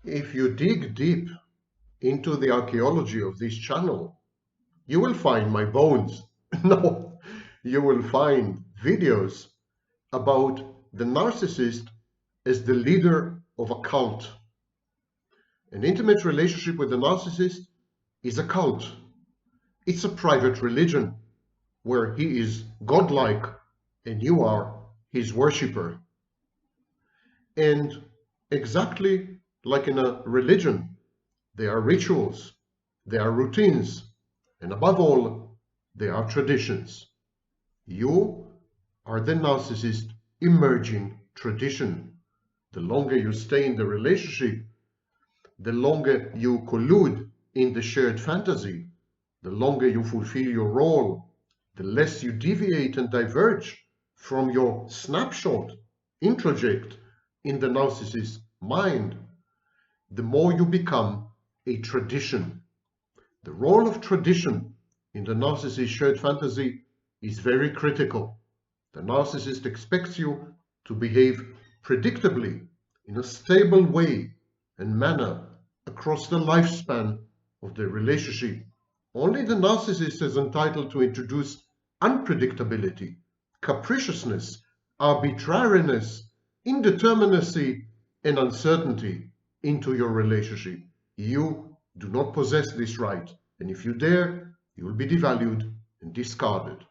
If you dig deep into the archaeology of this channel, you will find my bones. No, you will find videos about the narcissist as the leader of a cult. An intimate relationship with the narcissist is a cult. It's a private religion where he is godlike and you are his worshipper. And exactly like in a religion, there are rituals, there are routines, and above all, there are traditions. You are the narcissist emerging tradition. The longer you stay in the relationship, the longer you collude in the shared fantasy, the longer you fulfill your role, the less you deviate and diverge from your snapshot, introject in the narcissist's mind, the more you become a tradition. The role of tradition in the narcissist's shared fantasy is very critical. The narcissist expects you to behave predictably in a stable way and manner across the lifespan of the relationship. Only the narcissist is entitled to introduce unpredictability, capriciousness, arbitrariness, indeterminacy, and uncertainty into your relationship. You do not possess this right, and if you dare, you will be devalued and discarded.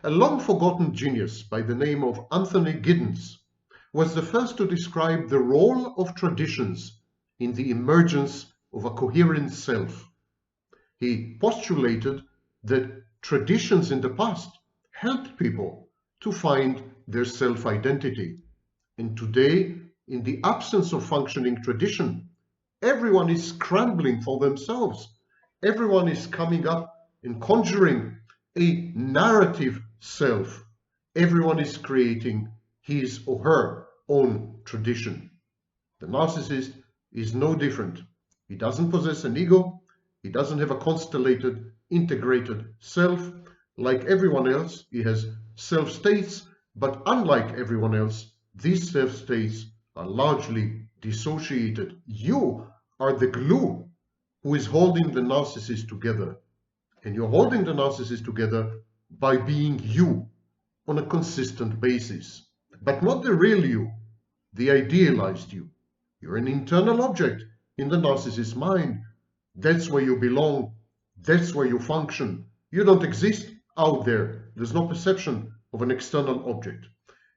A long-forgotten genius by the name of Anthony Giddens was the first to describe the role of traditions in the emergence of a coherent self. He postulated that traditions in the past helped people to find their self-identity. And today, in the absence of functioning tradition, everyone is scrambling for themselves. Everyone is coming up and conjuring a narrative self. Everyone is creating his or her own tradition. The narcissist is no different. He doesn't possess an ego. He doesn't have a constellated, integrated self. Like everyone else, he has self-states, but unlike everyone else, these self-states are largely dissociated. You are the glue who is holding the narcissist together. And you're holding the narcissist together by being you on a consistent basis. But not the real you, the idealized you. You're an internal object in the narcissist's mind. That's where you belong. That's where you function. You don't exist out there. There's no perception of an external object.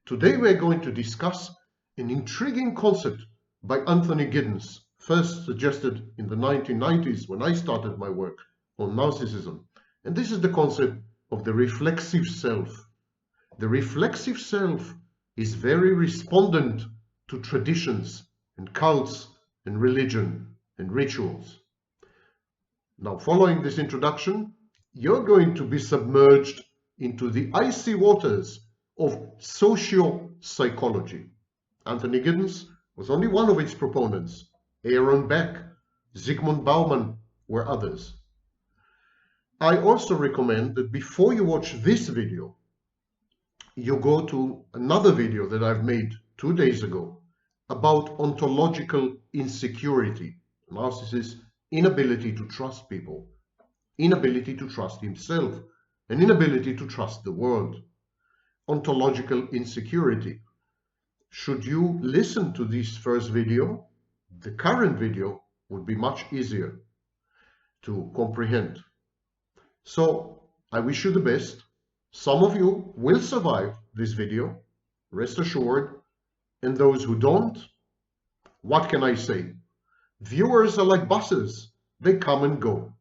Today we're going to discuss an intriguing concept by Anthony Giddens, first suggested in the 1990s when I started my work on narcissism. And this is the concept of the reflexive self. The reflexive self is very respondent to traditions and cults and religion and rituals. Now, following this introduction, you're going to be submerged into the icy waters of socio-psychology. Anthony Giddens was only one of its proponents. Aaron Beck, Zygmunt Bauman were others. I also recommend that before you watch this video, you go to another video that I've made 2 days ago about ontological insecurity, narcissist's inability to trust people, inability to trust himself, and inability to trust the world. Ontological insecurity. Should you listen to this first video, the current video would be much easier to comprehend. So I wish you the best. Some of you will survive this video, rest assured, and those who don't, what can I say? Viewers are like buses, they come and go.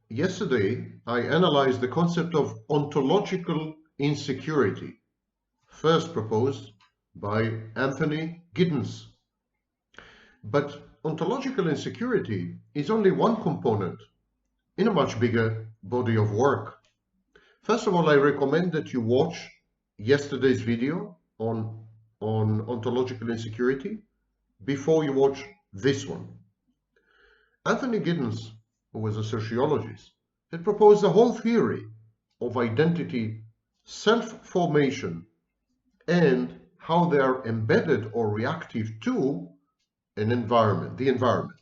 Yesterday, I analyzed the concept of ontological insecurity, first proposed by Anthony Giddens. But ontological insecurity is only one component in a much bigger body of work. First of all, I recommend that you watch yesterday's video on ontological insecurity before you watch this one. Anthony Giddens, who was a sociologist, had proposed a whole theory of identity self-formation and how they are embedded or reactive to an environment, the environment.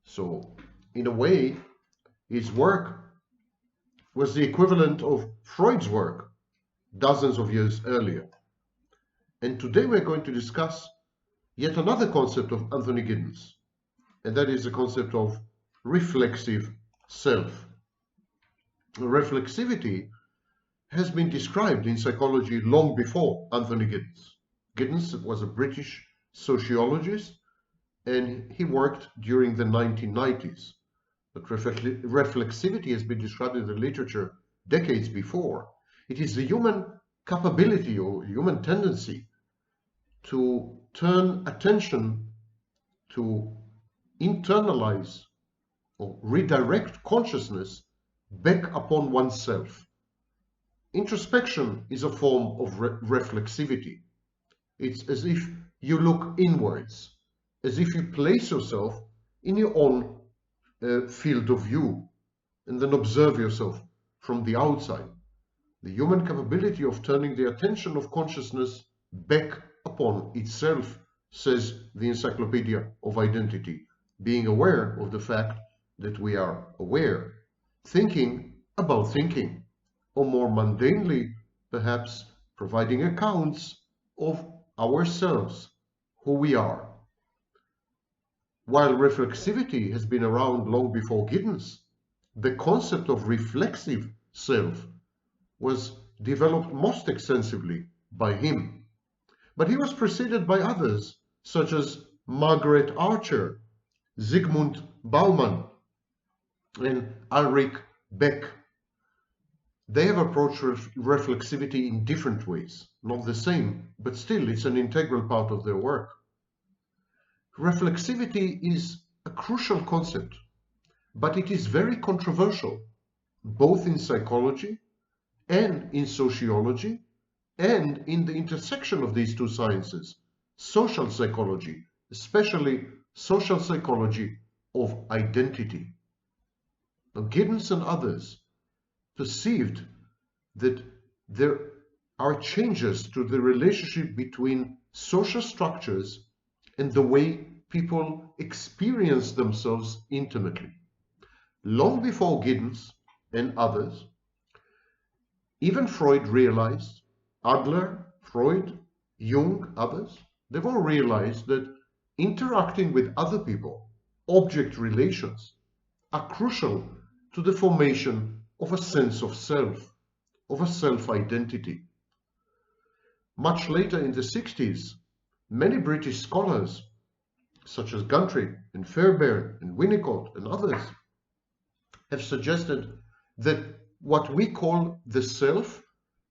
So, in a way, his work was the equivalent of Freud's work dozens of years earlier. And today we're going to discuss yet another concept of Anthony Giddens, and that is the concept of reflexive self. Reflexivity has been described in psychology long before Anthony Giddens. Giddens was a British sociologist and he worked during the 1990s. But reflexivity has been described in the literature decades before. It is the human capability or human tendency to turn attention to internalize or redirect consciousness back upon oneself. Introspection is a form of reflexivity. It's as if you look inwards, as if you place yourself in your own field of view and then observe yourself from the outside. The human capability of turning the attention of consciousness back upon itself, says the Encyclopedia of Identity, being aware of the fact that we are aware, thinking about thinking, or more mundanely, perhaps providing accounts of ourselves, who we are. While reflexivity has been around long before Giddens, the concept of reflexive self was developed most extensively by him. But he was preceded by others, such as Margaret Archer, Zygmunt Bauman, and Ulrich Beck. They have approached reflexivity in different ways, not the same, but still it's an integral part of their work. Reflexivity is a crucial concept, but it is very controversial, both in psychology and in sociology, and in the intersection of these two sciences, social psychology, especially social psychology of identity. Now, Giddens and others perceived that there are changes to the relationship between social structures and the way people experience themselves intimately. Long before Giddens and others, even Freud realized, Adler, Freud, Jung, others, they've all realized that interacting with other people, object relations, are crucial to the formation of a sense of self, of a self-identity. Much later in the 60s, many British scholars, such as Gundry and Fairbairn and Winnicott and others, have suggested that what we call the self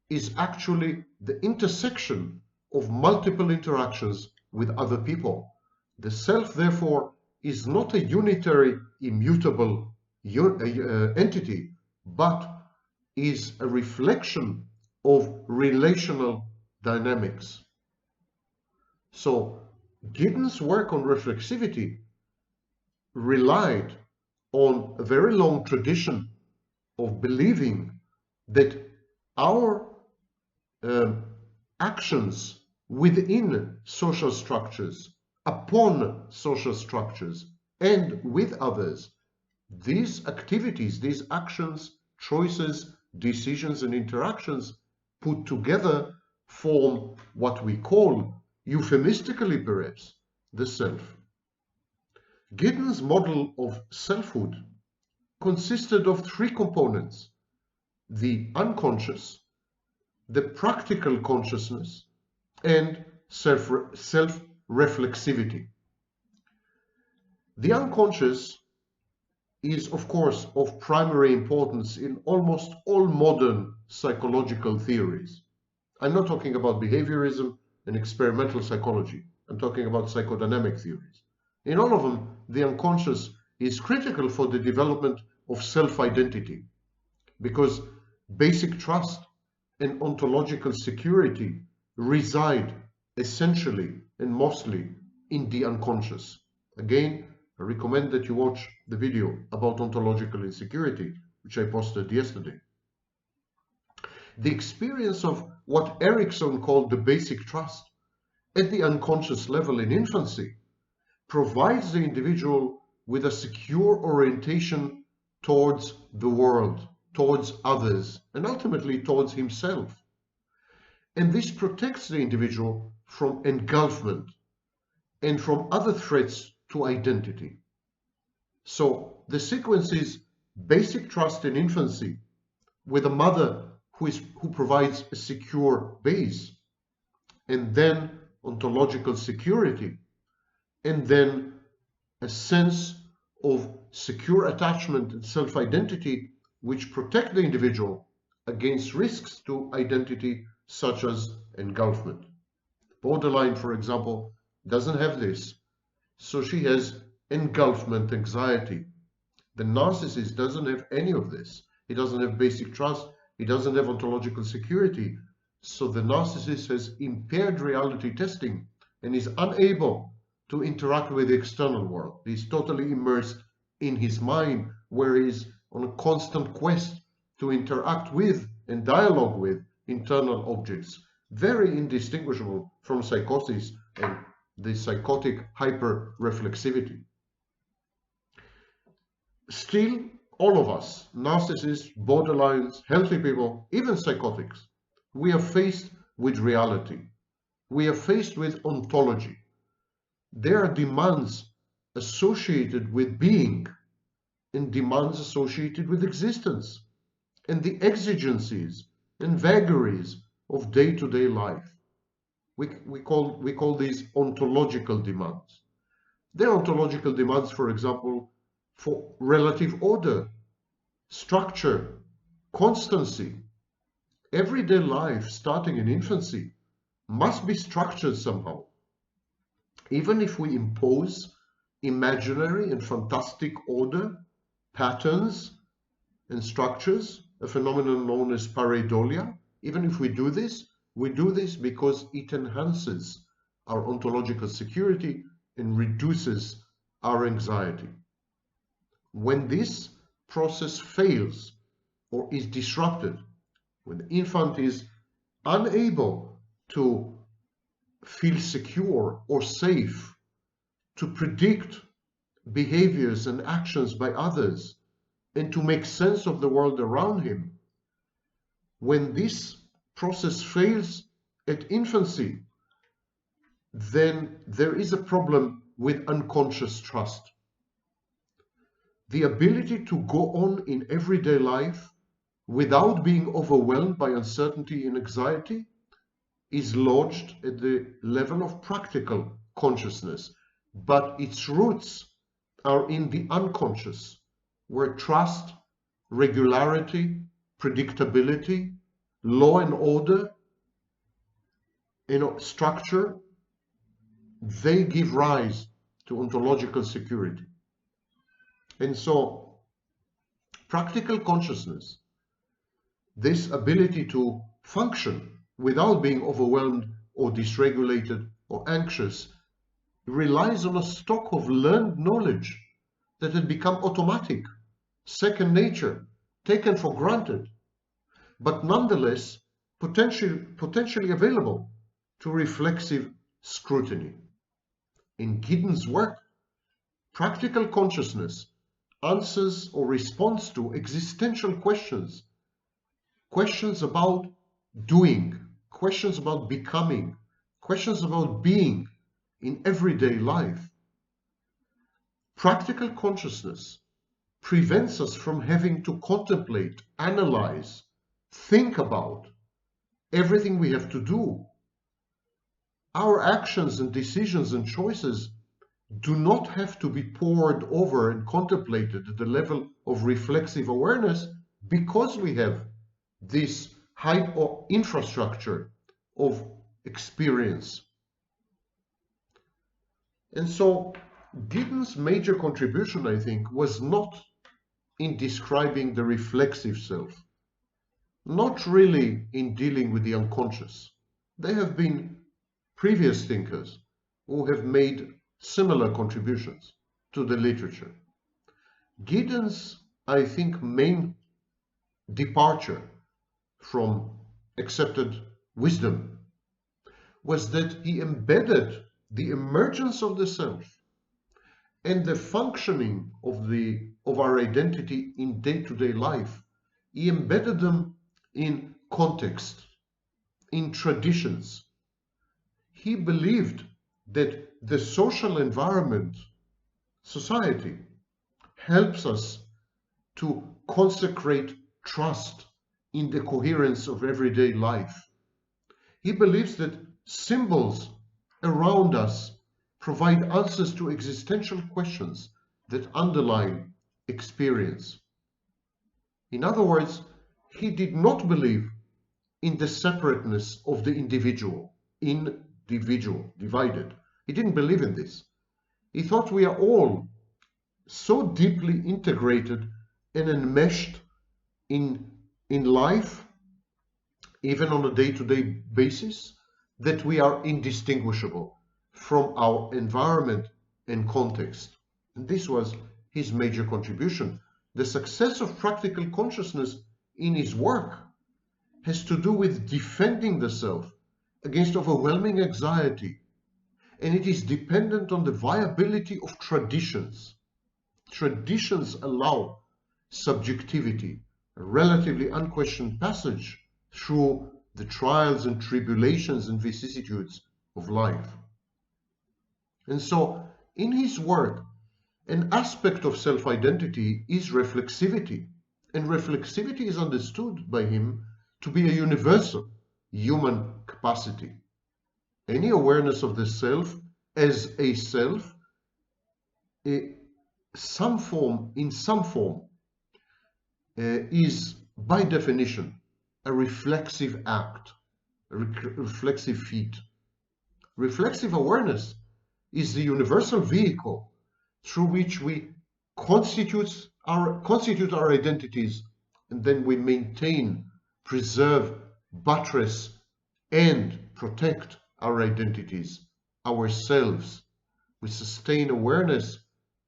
is actually the intersection of multiple interactions with other people. The self, therefore, is not a unitary, immutable entity, but is a reflection of relational dynamics. So, Giddens' work on reflexivity relied on a very long tradition of believing that our actions within social structures, upon social structures, and with others, these activities, these actions, choices, decisions, and interactions put together form what we call, euphemistically perhaps, the self. Giddens' model of selfhood consisted of three components: the unconscious, the practical consciousness, and self-reflexivity. The unconscious is, of course, of primary importance in almost all modern psychological theories. I'm not talking about behaviorism and experimental psychology. I'm talking about psychodynamic theories. In all of them, the unconscious is critical for the development of self-identity, because basic trust and ontological security reside essentially and mostly in the unconscious. Again, I recommend that you watch the video about ontological insecurity, which I posted yesterday. The experience of what Erickson called the basic trust at the unconscious level in infancy provides the individual with a secure orientation towards the world, towards others, and ultimately towards himself. And this protects the individual from engulfment and from other threats to identity. So the sequence is basic trust in infancy with a mother who provides a secure base, and then ontological security, and then a sense of secure attachment and self-identity which protect the individual against risks to identity such as engulfment. Borderline, for example, doesn't have this, so she has engulfment anxiety. The narcissist doesn't have any of this. He doesn't have basic trust. He doesn't have ontological security. So the narcissist has impaired reality testing and is unable to interact with the external world. He's totally immersed in his mind, where he's on a constant quest to interact with and dialogue with internal objects, very indistinguishable from psychosis and the psychotic hyper-reflexivity. Still, all of us, narcissists, borderlines, healthy people, even psychotics, we are faced with reality. We are faced with ontology. There are demands associated with being and demands associated with existence and the exigencies and vagaries of day-to-day life. We call these ontological demands. There are ontological demands, for example, for relative order, structure, constancy. Everyday life, starting in infancy, must be structured somehow. Even if we impose imaginary and fantastic order, patterns, and structures, a phenomenon known as pareidolia, even if we do this because it enhances our ontological security and reduces our anxiety. When this process fails or is disrupted, when the infant is unable to feel secure or safe, to predict behaviors and actions by others, and to make sense of the world around him, when this process fails at infancy, then there is a problem with unconscious trust. The ability to go on in everyday life without being overwhelmed by uncertainty and anxiety is lodged at the level of practical consciousness, but its roots are in the unconscious, where trust, regularity, predictability, law and order, structure, they give rise to ontological security. And so, practical consciousness, this ability to function without being overwhelmed or dysregulated or anxious, relies on a stock of learned knowledge that had become automatic, second nature, taken for granted, but nonetheless potentially available to reflexive scrutiny. In Giddens' work, practical consciousness answers or responds to existential questions, questions about doing, questions about becoming, questions about being in everyday life. Practical consciousness prevents us from having to contemplate, analyze, think about everything we have to do. Our actions and decisions and choices do not have to be pored over and contemplated at the level of reflexive awareness, because we have this high infrastructure of experience. And so Giddens' major contribution, I think, was not in describing the reflexive self, not really in dealing with the unconscious. There have been previous thinkers who have made similar contributions to the literature. Giddens, I think, main departure from accepted wisdom was that he embedded the emergence of the self and the functioning of our identity in day-to-day life. He embedded them in context, in traditions. He believed that the social environment, society, helps us to consecrate trust in the coherence of everyday life. He believes that symbols around us provide answers to existential questions that underline experience. In other words, he did not believe in the separateness of the individual, divided. He didn't believe in this. He thought we are all so deeply integrated and enmeshed in life, even on a day-to-day basis, that we are indistinguishable from our environment and context. And this was his major contribution. The success of practical consciousness in his work has to do with defending the self against overwhelming anxiety, and it is dependent on the viability of traditions. Traditions allow subjectivity, a relatively unquestioned passage through the trials and tribulations and vicissitudes of life. And so, in his work, an aspect of self-identity is reflexivity, and reflexivity is understood by him to be a universal human capacity. Any awareness of the self as a self, in some form, is by definition a reflexive act, a reflexive feat. Reflexive awareness is the universal vehicle through which we constitute our identities, and then we maintain, preserve, buttress, and protect our identities, ourselves. We sustain awareness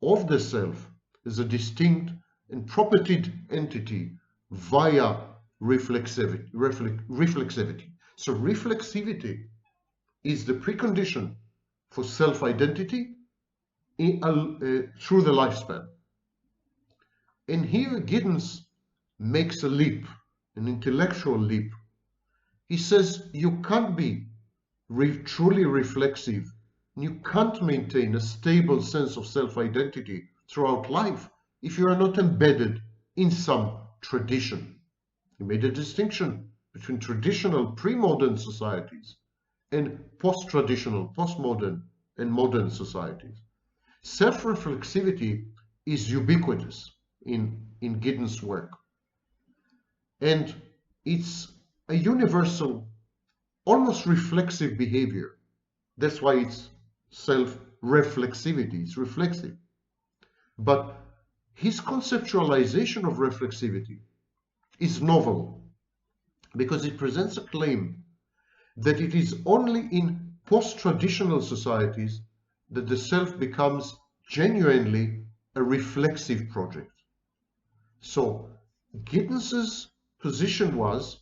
of the self as a distinct and propertied entity via reflexivity. So reflexivity is the precondition for self-identity through the lifespan. And here Giddens makes a leap, an intellectual leap. He says you can't be truly reflexive, and you can't maintain a stable sense of self-identity throughout life if you are not embedded in some tradition. He made a distinction between traditional pre-modern societies and post-traditional, post-modern, and modern societies. Self-reflexivity is ubiquitous in Giddens' work, and it's a universal, almost reflexive behavior. That's why it's self-reflexivity, it's reflexive. But his conceptualization of reflexivity is novel because it presents a claim that it is only in post-traditional societies that the self becomes genuinely a reflexive project. So Giddens's position was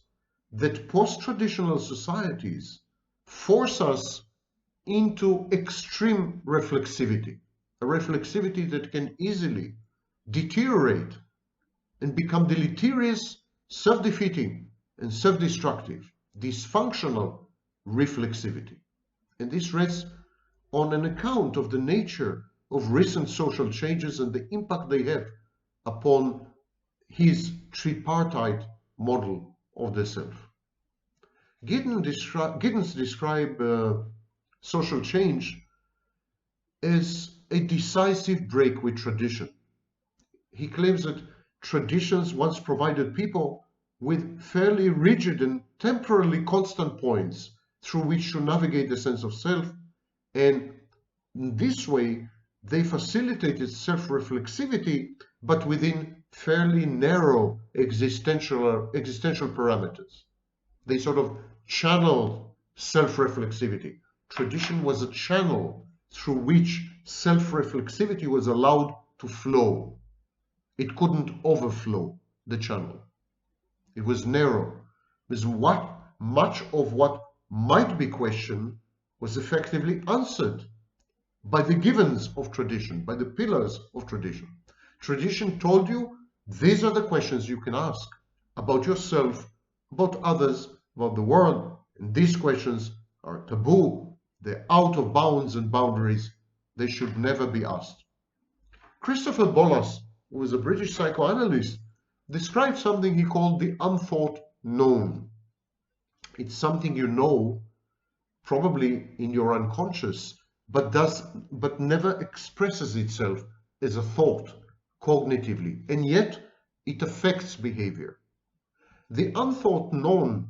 that post-traditional societies force us into extreme reflexivity, a reflexivity that can easily deteriorate and become deleterious, self-defeating, and self-destructive, dysfunctional reflexivity. And this rests on an account of the nature of recent social changes and the impact they have upon his tripartite model of the self. Giddens described social change as a decisive break with tradition. He claims that traditions once provided people with fairly rigid and temporally constant points through which to navigate the sense of self, and in this way they facilitated self-reflexivity, but within fairly narrow existential parameters. They sort of channeled self-reflexivity. Tradition was a channel through which self-reflexivity was allowed to flow. It couldn't overflow the channel. It was narrow. It was what much of what might be questioned was effectively answered by the givens of tradition, by the pillars of tradition. Tradition told you these are the questions you can ask about yourself, about others, about the world, and these questions are taboo. They're out of bounds and boundaries. They should never be asked. Christopher Bollas, who was a British psychoanalyst, described something he called the unthought known. It's something you know, probably in your unconscious, but never expresses itself as a thought cognitively, and yet it affects behavior. The unthought known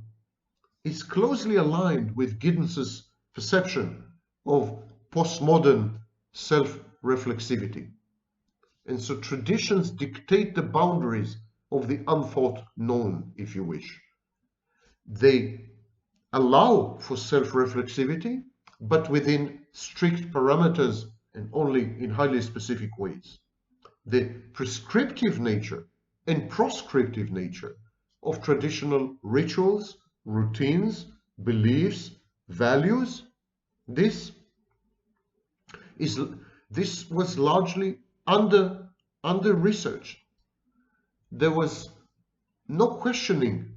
is closely aligned with Giddens' perception of postmodern self-reflexivity. And so traditions dictate the boundaries of the unthought known, if you wish. They allow for self-reflexivity, but within strict parameters and only in highly specific ways. The prescriptive nature and proscriptive nature of traditional rituals, routines, beliefs, values, this was largely under researched. There was no questioning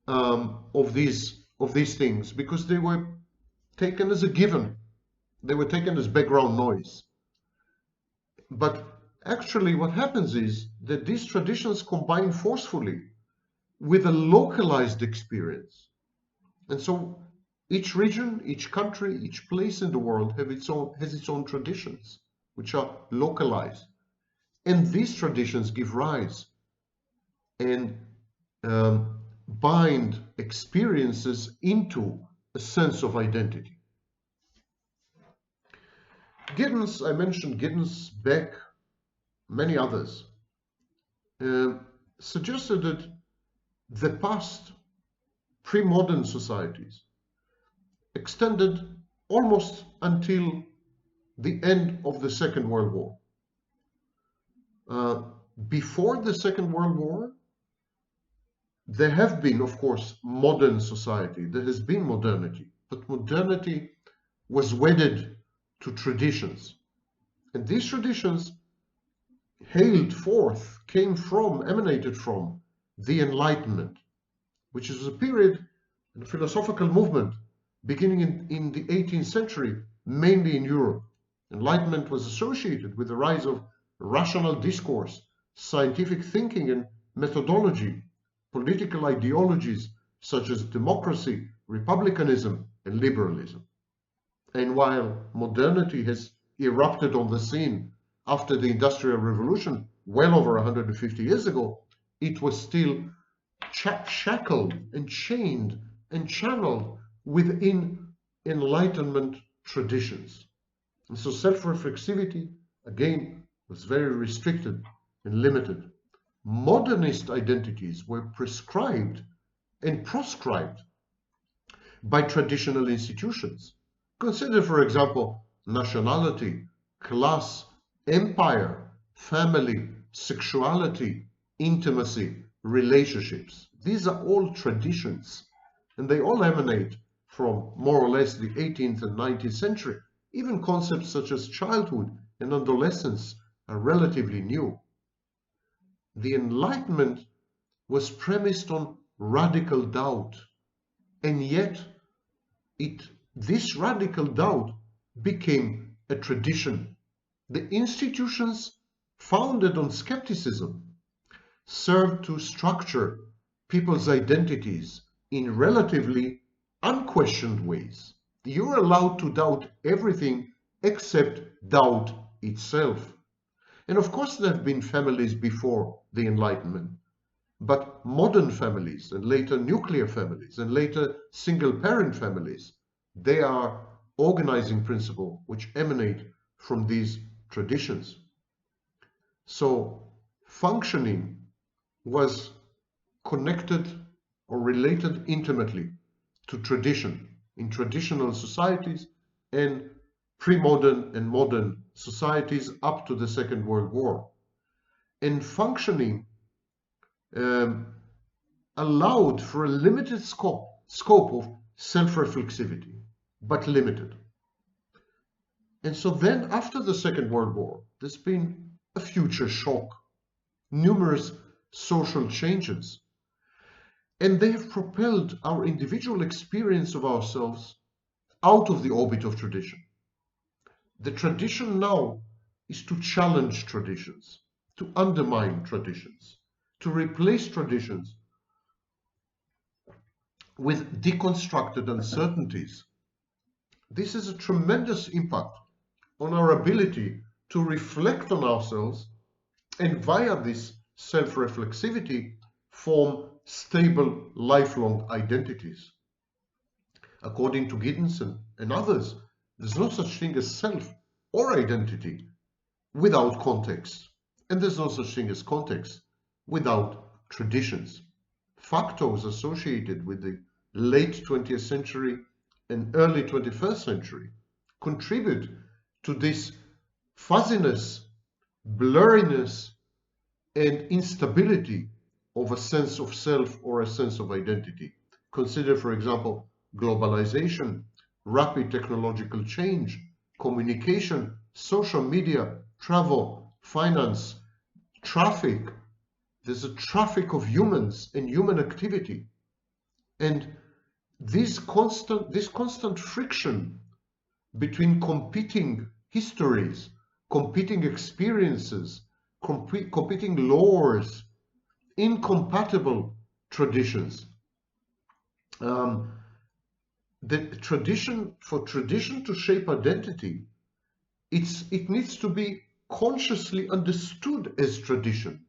of these things because they were taken as a given. They were taken as background noise. But actually what happens is that these traditions combine forcefully with a localized experience. And so each region, each country, each place in the world has its own traditions, which are localized. And these traditions give rise and bind experiences into a sense of identity. Giddens, I mentioned Giddens, Beck, many others, suggested that the past pre-modern societies extended almost until the end of the Second World War. Before the Second World War, there have been, of course, modern society. There has been modernity, but modernity was wedded to traditions. And these traditions emanated from the Enlightenment, which is a period, a philosophical movement beginning in the 18th century, mainly in Europe. Enlightenment was associated with the rise of rational discourse, scientific thinking and methodology, political ideologies such as democracy, republicanism, and liberalism. And while modernity has erupted on the scene after the Industrial Revolution, well over 150 years ago, it was still shackled and chained and channeled within Enlightenment traditions. And so self-reflexivity, again, was very restricted and limited. Modernist identities were prescribed and proscribed by traditional institutions. Consider, for example, nationality, class, empire, family, sexuality, intimacy, relationships. These are all traditions, and they all emanate from more or less the 18th and 19th century. Even concepts such as childhood and adolescence are relatively new. The Enlightenment was premised on radical doubt, and yet this radical doubt became a tradition. The institutions founded on skepticism served to structure people's identities in relatively unquestioned ways. You're allowed to doubt everything except doubt itself. And of course there have been families before the Enlightenment, but modern families and later nuclear families and later single-parent families, they are organizing principles which emanate from these traditions. So functioning was connected or related intimately to tradition in traditional societies and pre-modern and modern societies up to the Second World War. And functioning allowed for a limited scope scope of self-reflexivity, but limited. And so then after the Second World War, there's been a future shock, numerous social changes, and they have propelled our individual experience of ourselves out of the orbit of tradition. The tradition now is to challenge traditions, to undermine traditions, to replace traditions with deconstructed uncertainties. This has a tremendous impact on our ability to reflect on ourselves and via this self-reflexivity form stable lifelong identities. According to Giddens and others, there's no such thing as self or identity without context, and there's no such thing as context without traditions. Factors associated with the late 20th century and early 21st century contribute to this fuzziness, blurriness, and instability of a sense of self or a sense of identity. Consider, for example, globalization, rapid technological change, communication, social media, travel, finance, traffic. There's a traffic of humans and human activity. And this constant friction between competing histories, competing experiences, competing laws, incompatible traditions. The tradition, for tradition to shape identity, it needs to be consciously understood as tradition,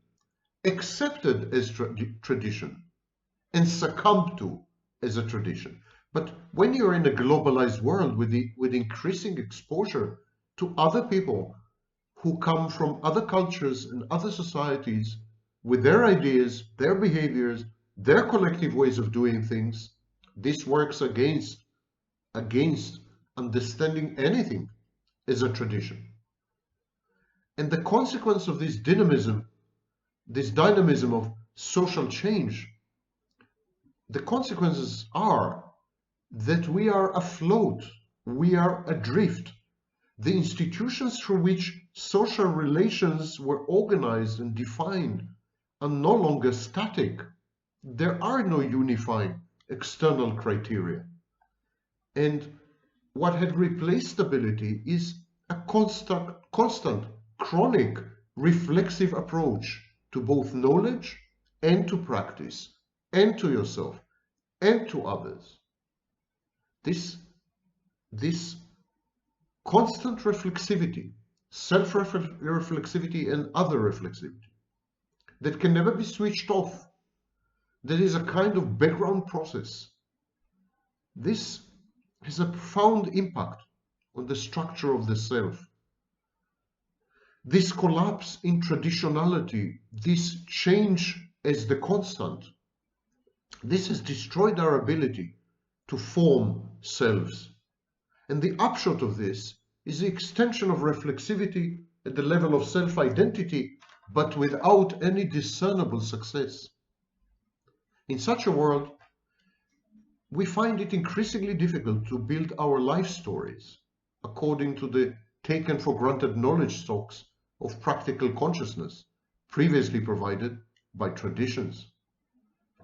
accepted as tradition, and succumbed to as a tradition. But when you're in a globalized world with increasing exposure to other people who come from other cultures and other societies with their ideas, their behaviors, their collective ways of doing things, this works against understanding anything as a tradition. And the consequence of this dynamism of social change, the consequences are that we are afloat, we are adrift. The institutions through which social relations were organized and defined are no longer static. There are no unifying external criteria. And what had replaced stability is a constant, chronic, reflexive approach to both knowledge and to practice, and to yourself, and to others. This constant reflexivity, self-reflexivity and other reflexivity, that can never be switched off, that is a kind of background process. This has a profound impact on the structure of the self. This collapse in traditionality, this change as the constant, this has destroyed our ability to form selves. And the upshot of this is the extension of reflexivity at the level of self-identity, but without any discernible success. In such a world, we find it increasingly difficult to build our life stories according to the taken for granted knowledge stocks of practical consciousness previously provided by traditions.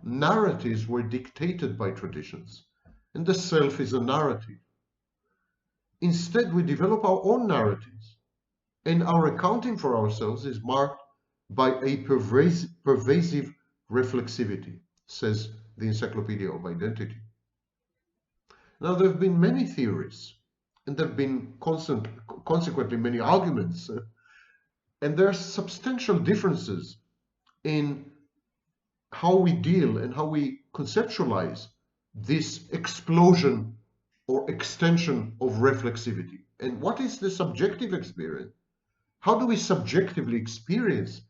Narratives were dictated by traditions, and the self is a narrative. Instead, we develop our own narratives, and our accounting for ourselves is marked by a pervasive reflexivity, says the Encyclopedia of Identity. Now, there have been many theories, and there have been consequently many arguments, and there are substantial differences in how we deal and how we conceptualize this explosion or extension of reflexivity. And what is the subjective experience? How do we subjectively experience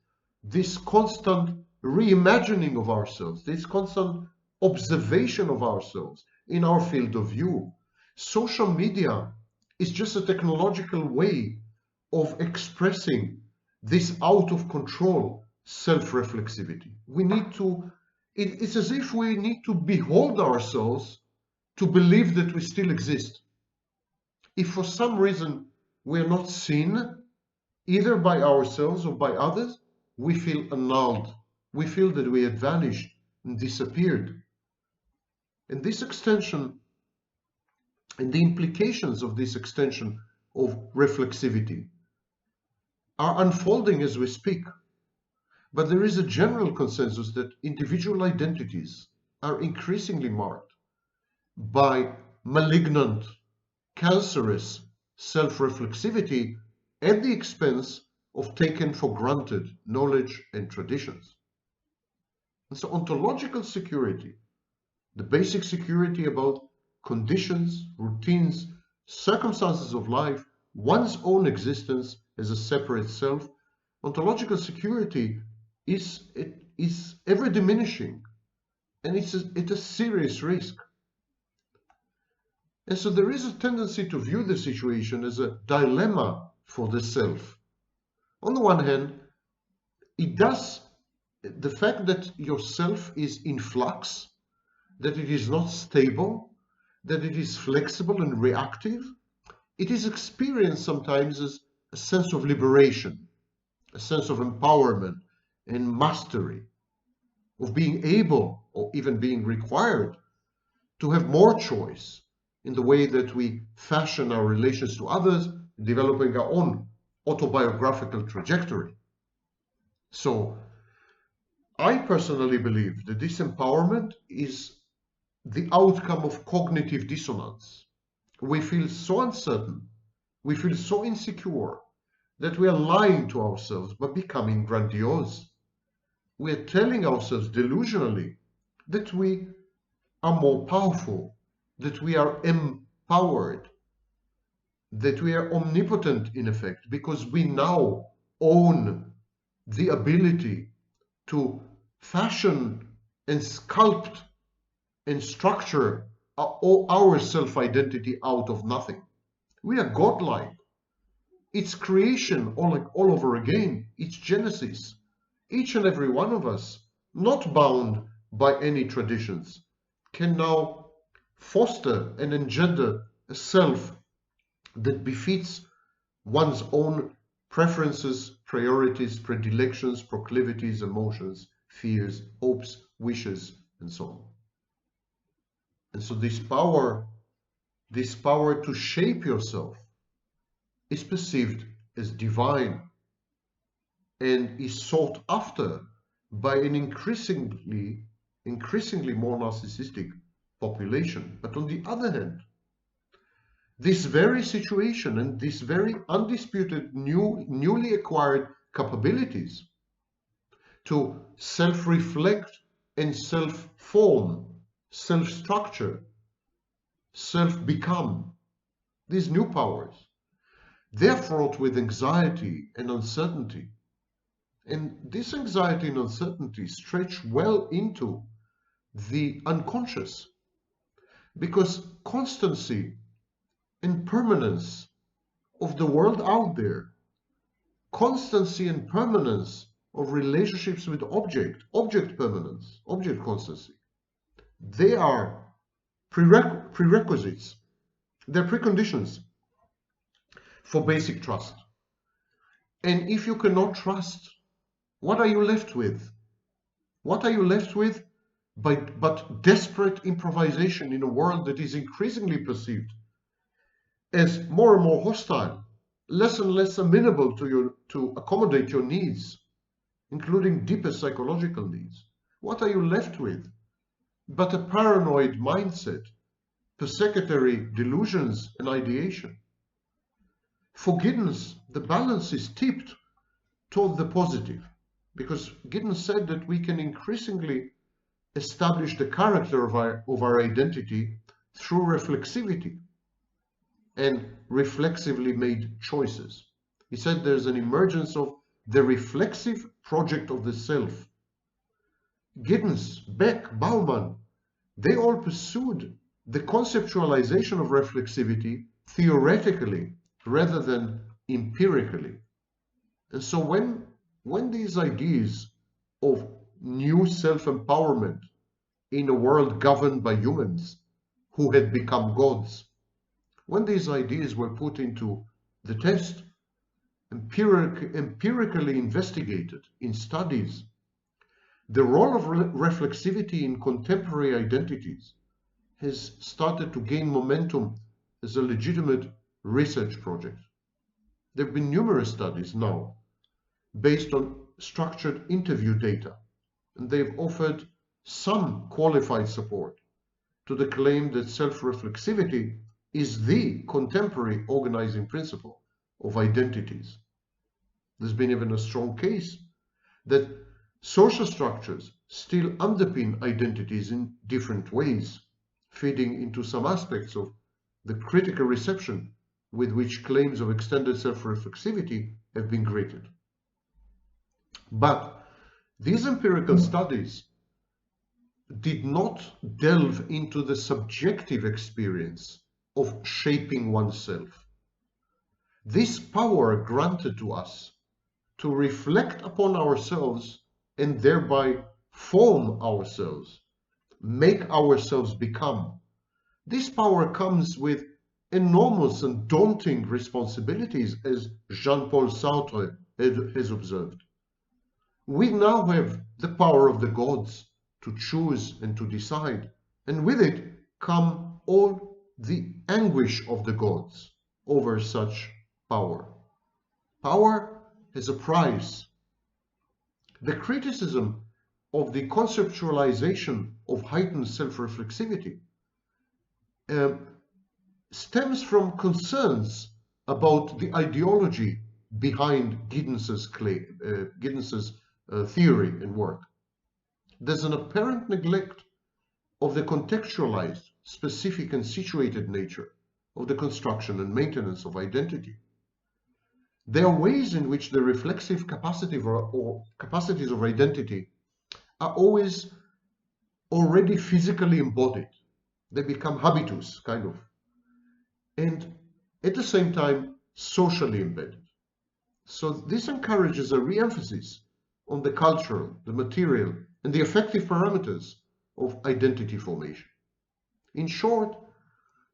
this constant reimagining of ourselves, this constant observation of ourselves in our field of view? Social media is just a technological way of expressing this out of control self-reflexivity. We need to It's as if we need to behold ourselves to believe that we still exist. If for some reason we are not seen, either by ourselves or by others, we feel annulled. We feel that we had vanished and disappeared. And this extension and the implications of this extension of reflexivity are unfolding as we speak. But there is a general consensus that individual identities are increasingly marked by malignant, cancerous self-reflexivity at the expense of taken for granted knowledge and traditions. And so ontological security, the basic security about conditions, routines, circumstances of life, one's own existence as a separate self, ontological security is ever diminishing, and it's a serious risk. And so there is a tendency to view the situation as a dilemma for the self. On the one hand, the fact that yourself is in flux, that it is not stable, that it is flexible and reactive, it is experienced sometimes as a sense of liberation, a sense of empowerment and mastery, of being able or even being required to have more choice in the way that we fashion our relations to others, developing our own autobiographical trajectory. So I personally believe that this empowerment is the outcome of cognitive dissonance. We feel so uncertain, we feel so insecure that we are lying to ourselves by becoming grandiose. We are telling ourselves delusionally that we are more powerful, that we are empowered, that we are omnipotent in effect, because we now own the ability to fashion and sculpt and structure our self-identity out of nothing. We are godlike. It's creation all over again. It's Genesis. Each and every one of us, not bound by any traditions, can now foster and engender a self that befits one's own preferences, priorities, predilections, proclivities, emotions, fears, hopes, wishes, and so on. And so this power to shape yourself is perceived as divine and is sought after by an increasingly more narcissistic population. But on the other hand, this very situation and this very undisputed newly acquired capabilities to self-reflect and self-form, self-structure, self-become, these new powers, they're fraught with anxiety and uncertainty. And this anxiety and uncertainty stretch well into the unconscious, because constancy and permanence of the world out there, constancy and permanence of relationships with object permanence, object constancy, they are prerequisites, they're preconditions for basic trust. And if you cannot trust, what are you left with? What are you left with but desperate improvisation in a world that is increasingly perceived as more and more hostile, less and less amenable to accommodate your needs, including deeper psychological needs? What are you left with but a paranoid mindset, persecutory delusions and ideation? For Giddens, the balance is tipped toward the positive, because Giddens said that we can increasingly establish the character of our identity through reflexivity and reflexively made choices. He said there's an emergence of the reflexive project of the self. Giddens, Beck, Bauman, they all pursued the conceptualization of reflexivity theoretically rather than empirically. And so when these ideas of new self-empowerment in a world governed by humans who had become gods. When these ideas were put into the test, empirically investigated in studies, the role of reflexivity in contemporary identities has started to gain momentum as a legitimate research project. There have been numerous studies now based on structured interview data, and they've offered some qualified support to the claim that self-reflexivity is the contemporary organizing principle of identities. There's been even a strong case that social structures still underpin identities in different ways, feeding into some aspects of the critical reception with which claims of extended self-reflexivity have been greeted. But these empirical studies did not delve into the subjective experience of shaping oneself. This power granted to us to reflect upon ourselves and thereby form ourselves, make ourselves become. This power comes with enormous and daunting responsibilities, as Jean-Paul Sartre has observed. We now have the power of the gods to choose and to decide, and with it come all the anguish of the gods over such power. Power has a price. The criticism of the conceptualization of heightened self-reflexivity stems from concerns about the ideology behind Giddens's theory and work. There's an apparent neglect of the contextualized, specific and situated nature of the construction and maintenance of identity. There are ways in which the reflexive capacity or capacities of identity are always already physically embodied. They become habitus, kind of, and at the same time socially embedded. So this encourages a re-emphasis on the cultural, the material, and the affective parameters of identity formation. In short,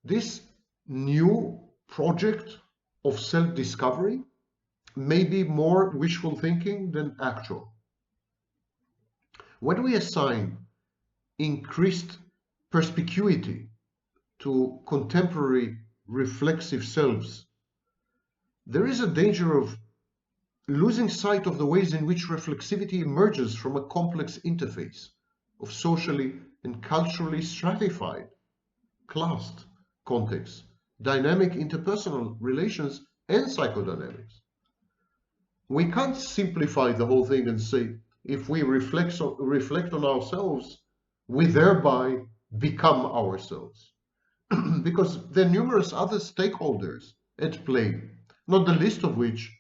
this new project of self-discovery may be more wishful thinking than actual. When we assign increased perspicuity to contemporary reflexive selves, there is a danger of losing sight of the ways in which reflexivity emerges from a complex interface of socially and culturally stratified, classed contexts, dynamic interpersonal relations, and psychodynamics. We can't simplify the whole thing and say, if we reflect on ourselves, we thereby become ourselves. Because there are numerous other stakeholders at play, not the least of which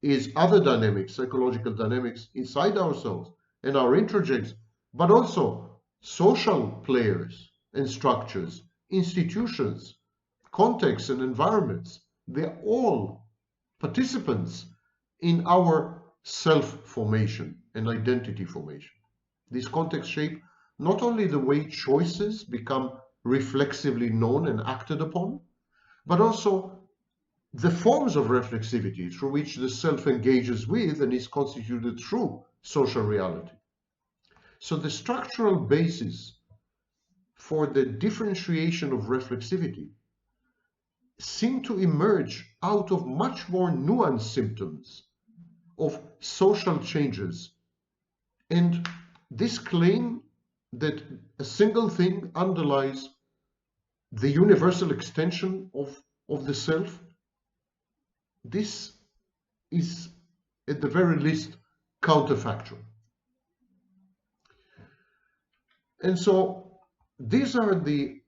is other dynamics, psychological dynamics inside ourselves and our introjects, but also social players and structures, institutions, contexts and environments. They're all participants in our self-formation and identity formation. These contexts shape not only the way choices become reflexively known and acted upon, but also the forms of reflexivity through which the self engages with and is constituted through social reality. So the structural basis for the differentiation of reflexivity seem to emerge out of much more nuanced symptoms of social changes. And this claim that a single thing underlies the universal extension of the self, this is at the very least counterfactual. And so these are the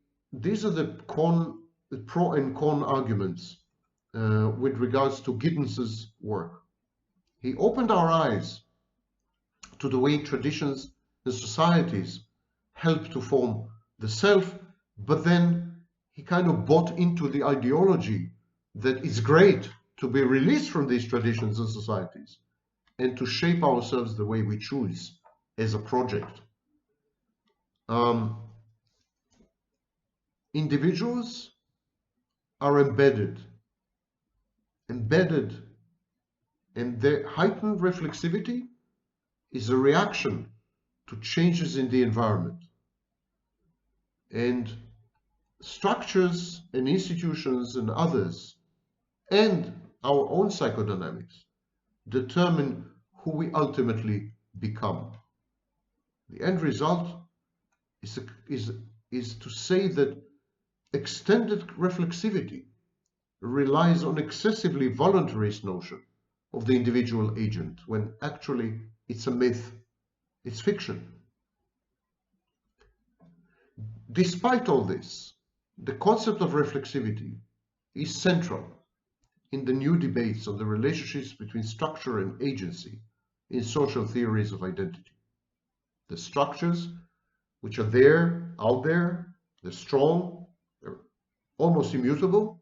pro and con arguments with regards to Giddens's work. He opened our eyes to the way traditions and societies help to form the self, but then he kind of bought into the ideology that it's great to be released from these traditions and societies and to shape ourselves the way we choose as a project. Individuals are embedded, and their heightened reflexivity is a reaction to changes in the environment. And structures and institutions and others, and our own psychodynamics, determine who we ultimately become. The end result is to say that extended reflexivity relies on excessively voluntarist notion of the individual agent, when actually it's a myth, it's fiction. Despite all this, the concept of reflexivity is central in the new debates on the relationships between structure and agency in social theories of identity. The structures which are there, out there, they're strong, they're almost immutable,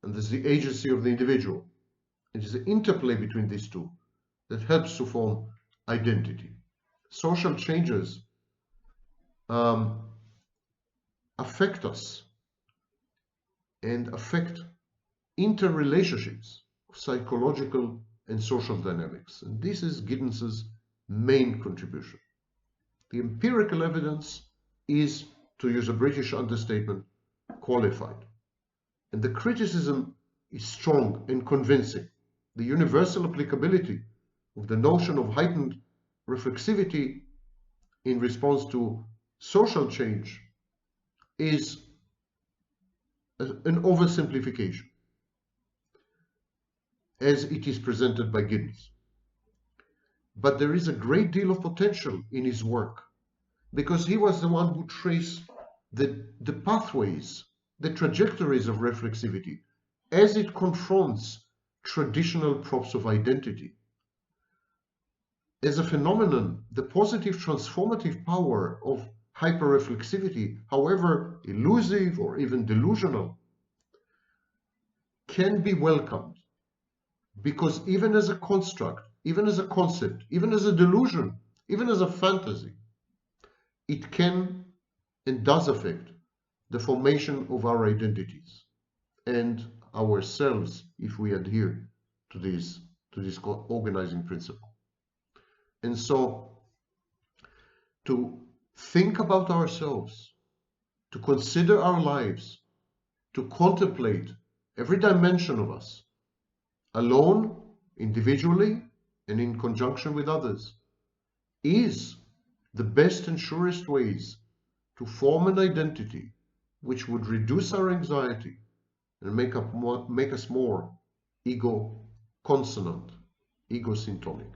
and there's the agency of the individual. It is the interplay between these two that helps to form identity. Social changes affect us and affect interrelationships of psychological and social dynamics. And this is Giddens's main contribution. The empirical evidence is, to use a British understatement, qualified. And the criticism is strong and convincing. The universal applicability of the notion of heightened reflexivity in response to social change is an oversimplification, as it is presented by Giddens. But there is a great deal of potential in his work, because he was the one who traced the pathways, the trajectories of reflexivity as it confronts traditional props of identity. As a phenomenon, the positive transformative power of hyperreflexivity, however elusive or even delusional, can be welcomed, because even as a construct, even as a concept, even as a delusion, even as a fantasy, it can and does affect the formation of our identities and ourselves if we adhere to this organizing principle. And so, to think about ourselves, to consider our lives, to contemplate every dimension of us, alone, individually, and in conjunction with others, is the best and surest ways to form an identity which would reduce our anxiety and make us more ego consonant, ego syntonic.